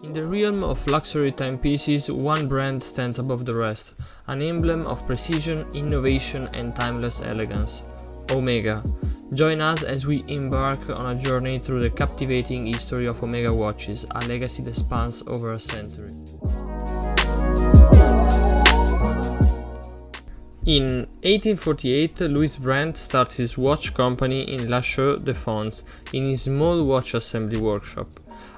In the realm of luxury timepieces, one brand stands above the rest, an emblem of precision, innovation and timeless elegance: Omega. Join us as we embark on a journey through the captivating history of Omega watches, a legacy that spans over a century. In 1848, Louis Brandt starts his watch company in La Chaux-de-Fonds in his small watch assembly workshop.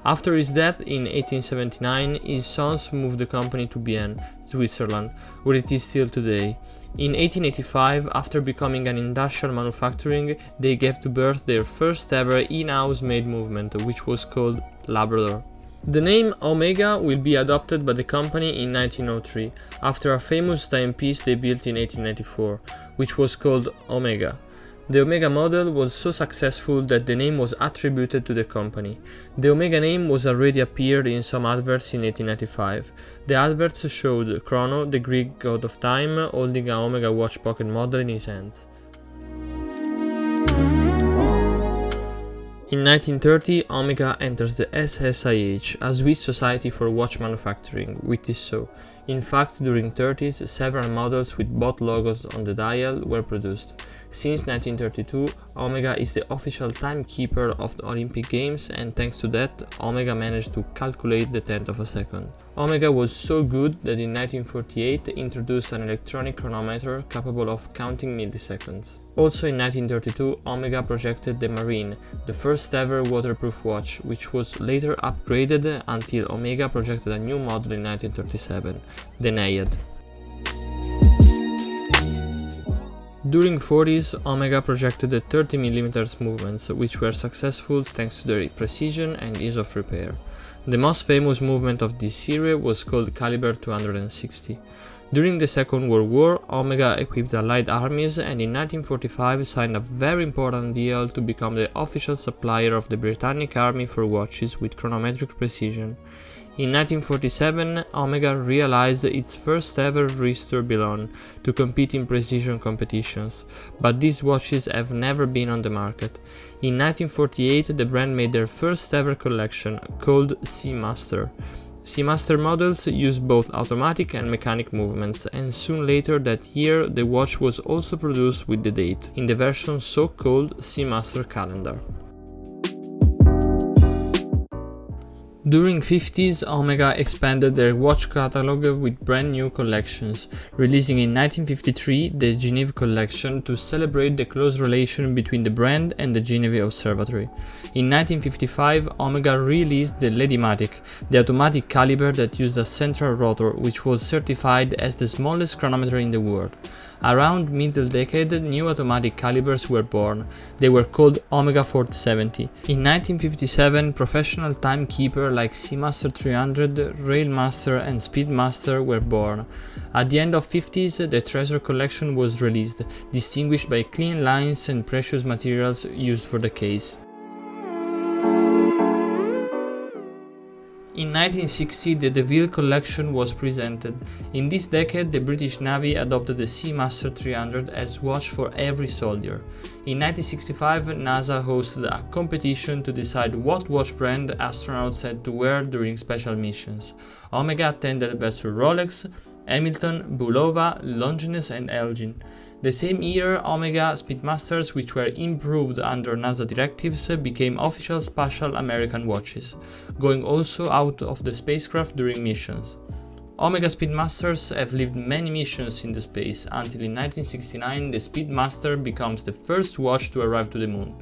After his death in 1879, his sons moved the company to Bienne, Switzerland, where it is still today. In 1885, after becoming an industrial manufacturing, they gave to birth their first ever in-house made movement, which was called Labrador. The name Omega will be adopted by the company in 1903, after a famous timepiece they built in 1894, which was called Omega. The Omega model was so successful that the name was attributed to the company. The Omega name was already appeared in some adverts in 1895. The adverts showed Chrono, the Greek god of time, holding an Omega watch pocket model in his hands. In 1930, Omega enters the SSIH, a Swiss society for watch manufacturing, which is so. In fact, during the 30s, several models with both logos on the dial were produced. Since 1932, Omega is the official timekeeper of the Olympic Games, and thanks to that, Omega managed to calculate the tenth of a second. Omega was so good that in 1948 introduced an electronic chronometer capable of counting milliseconds. Also in 1932, Omega projected the Marine, the first ever waterproof watch, which was later upgraded until Omega projected a new model in 1937, the Naiad. During the 40s, Omega projected the 30mm movements, which were successful thanks to their precision and ease of repair. The most famous movement of this series was called Caliber 260. During the Second World War, Omega equipped Allied armies and in 1945 signed a very important deal to become the official supplier of the Britannic Army for watches with chronometric precision. In 1947, Omega realized its first ever wrist tourbillon to compete in precision competitions, but these watches have never been on the market. In 1948, the brand made their first ever collection, called Seamaster. Seamaster models use both automatic and mechanic movements, and soon later that year the watch was also produced with the date, in the version so-called Seamaster calendar. During the 50s, Omega expanded their watch catalog with brand new collections, releasing in 1953 the Geneve collection to celebrate the close relation between the brand and the Geneve Observatory. In 1955, Omega released the Ladymatic, the automatic caliber that used a central rotor, which was certified as the smallest chronometer in the world. Around middle decade, new automatic calibers were born. They were called Omega 470. In 1957, professional timekeepers like Seamaster 300, Railmaster and Speedmaster were born. At the end of the 50s, the Treasure collection was released, distinguished by clean lines and precious materials used for the case. In 1960, the DeVille collection was presented. In this decade, the British Navy adopted the Seamaster 300 as watch for every soldier. In 1965, NASA hosted a competition to decide what watch brand astronauts had to wear during special missions. Omega attended bets with Rolex, Hamilton, Bulova, Longines and Elgin. The same year, Omega Speedmasters, which were improved under NASA directives, became official special American watches, going also out of the spacecraft during missions. Omega Speedmasters have lived many missions in the space, until in 1969 the Speedmaster becomes the first watch to arrive to the moon.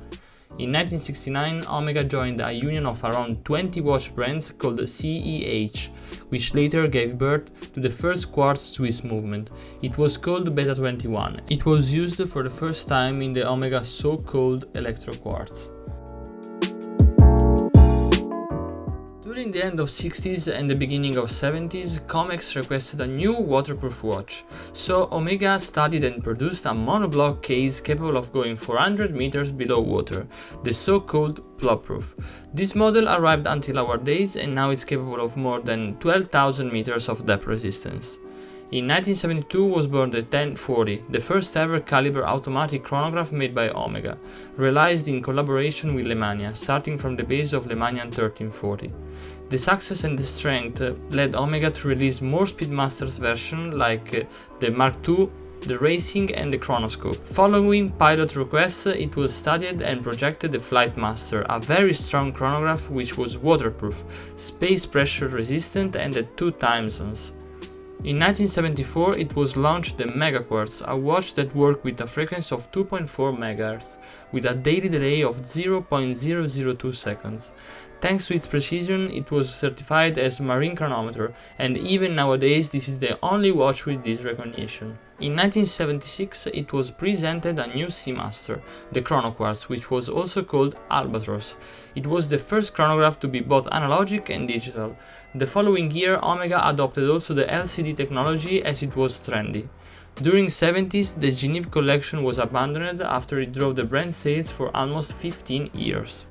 In 1969, Omega joined a union of around 20 watch brands called CEH, which later gave birth to the first quartz Swiss movement. It was called Beta 21. It was used for the first time in the Omega so-called electro quartz. During the end of 60s and the beginning of 70s, Comex requested a new waterproof watch, so Omega studied and produced a monoblock case capable of going 400 meters below water, the so-called plopproof. This model arrived until our days and now is capable of more than 12,000 meters of depth resistance. In 1972 was born the 1040, the first ever caliber automatic chronograph made by Omega, realized in collaboration with Lemania, starting from the base of Lemanian 1340. The success and the strength led Omega to release more Speedmasters versions like the Mark II, the Racing and the Chronoscope. Following pilot requests, it was studied and projected the Flightmaster, a very strong chronograph which was waterproof, space pressure resistant and at 2 time zones. In 1974 it was launched the Megaquartz, a watch that worked with a frequency of 2.4 MHz, with a daily delay of 0.002 seconds. Thanks to its precision, it was certified as Marine Chronometer, and even nowadays this is the only watch with this recognition. In 1976 it was presented a new Seamaster, the Chronoquartz, which was also called Albatross. It was the first chronograph to be both analogic and digital. The following year Omega adopted also the LCD technology as it was trendy. During the 70s the Genève collection was abandoned after it drove the brand sales for almost 15 years.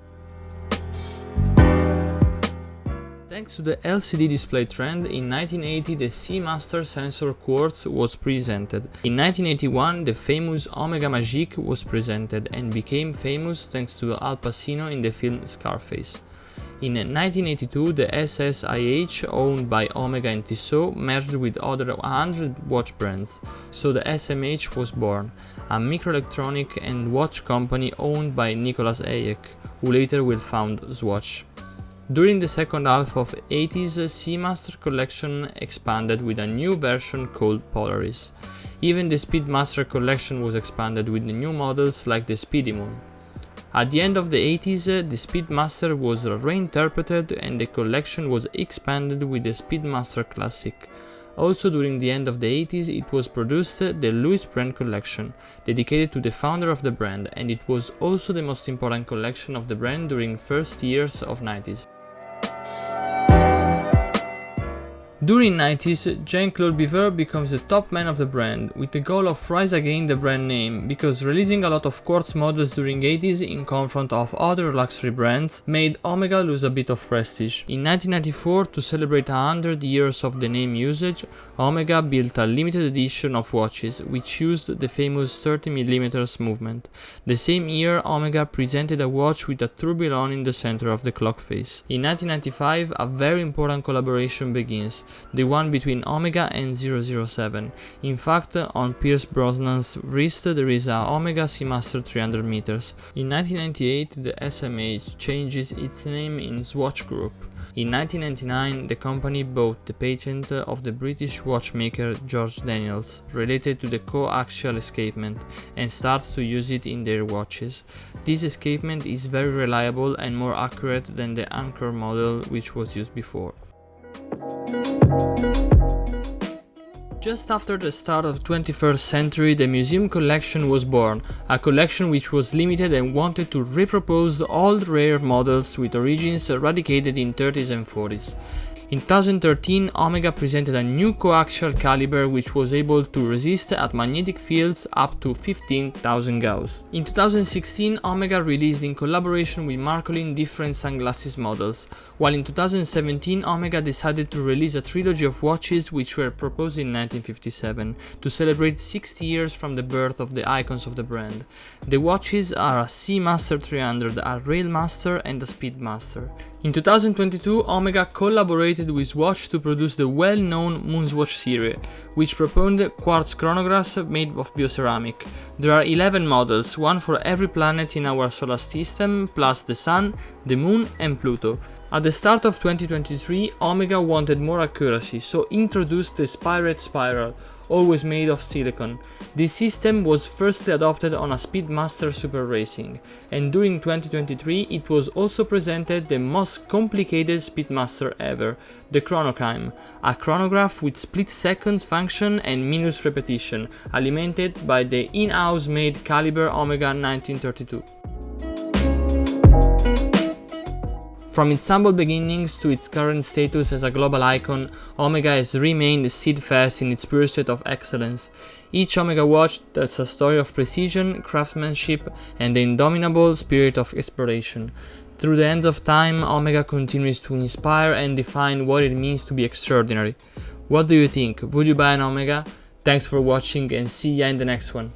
Thanks to the LCD display trend, in 1980 the Seamaster Sensor Quartz was presented. In 1981 the famous Omega Magique was presented and became famous thanks to Al Pacino in the film Scarface. In 1982 the SSIH, owned by Omega and Tissot, merged with other 100 watch brands, so the SMH was born, a microelectronic and watch company owned by Nicolas Hayek, who later will found Swatch. During the second half of the 80s, Seamaster collection expanded with a new version called Polaris. Even the Speedmaster collection was expanded with the new models like the Speedy Moon. At the end of the 80s, the Speedmaster was reinterpreted and the collection was expanded with the Speedmaster Classic. Also during the end of the 80s it was produced the Louis Brand collection, dedicated to the founder of the brand, and it was also the most important collection of the brand during first years of 90s. During 90s, Jean-Claude Biver becomes the top man of the brand, with the goal of rise again the brand name, because releasing a lot of quartz models during 80s in confront of other luxury brands made Omega lose a bit of prestige. In 1994, to celebrate 100 years of the name usage, Omega built a limited edition of watches, which used the famous 30mm movement. The same year, Omega presented a watch with a tourbillon in the center of the clock face. In 1995, a very important collaboration begins, the one between Omega and 007. In fact, on Pierce Brosnan's wrist there is a Omega Seamaster 300 meters. In 1998 the SMH changes its name in Swatch Group. In 1999 the company bought the patent of the British watchmaker George Daniels related to the coaxial escapement and starts to use it in their watches. This escapement is very reliable and more accurate than the Anchor model which was used before. Just after the start of the 21st century, the museum collection was born, a collection which was limited and wanted to repropose old rare models with origins eradicated in 30s and 40s. In 2013, Omega presented a new coaxial caliber which was able to resist at magnetic fields up to 15,000 Gauss. In 2016, Omega released in collaboration with Marcolin different sunglasses models, while in 2017 Omega decided to release a trilogy of watches which were proposed in 1957 to celebrate 60 years from the birth of the icons of the brand. The watches are a Seamaster 300, a Railmaster and a Speedmaster. In 2022, Omega collaborated with Swatch to produce the well-known Moonswatch series, which proponed quartz chronographs made of bioceramic. There are 11 models, one for every planet in our solar system, plus the Sun, the Moon and Pluto. At the start of 2023, Omega wanted more accuracy, so introduced the Spirate Spiral, always made of silicon. This system was firstly adopted on a Speedmaster Super Racing, and during 2023 it was also presented the most complicated Speedmaster ever, the Chronocime, a chronograph with split seconds function and minus repetition, alimented by the in-house made caliber Omega 1932. From its humble beginnings to its current status as a global icon, Omega has remained steadfast in its pursuit of excellence. Each Omega watch tells a story of precision, craftsmanship, and the indomitable spirit of exploration. Through the end of time, Omega continues to inspire and define what it means to be extraordinary. What do you think? Would you buy an Omega? Thanks for watching and see ya in the next one.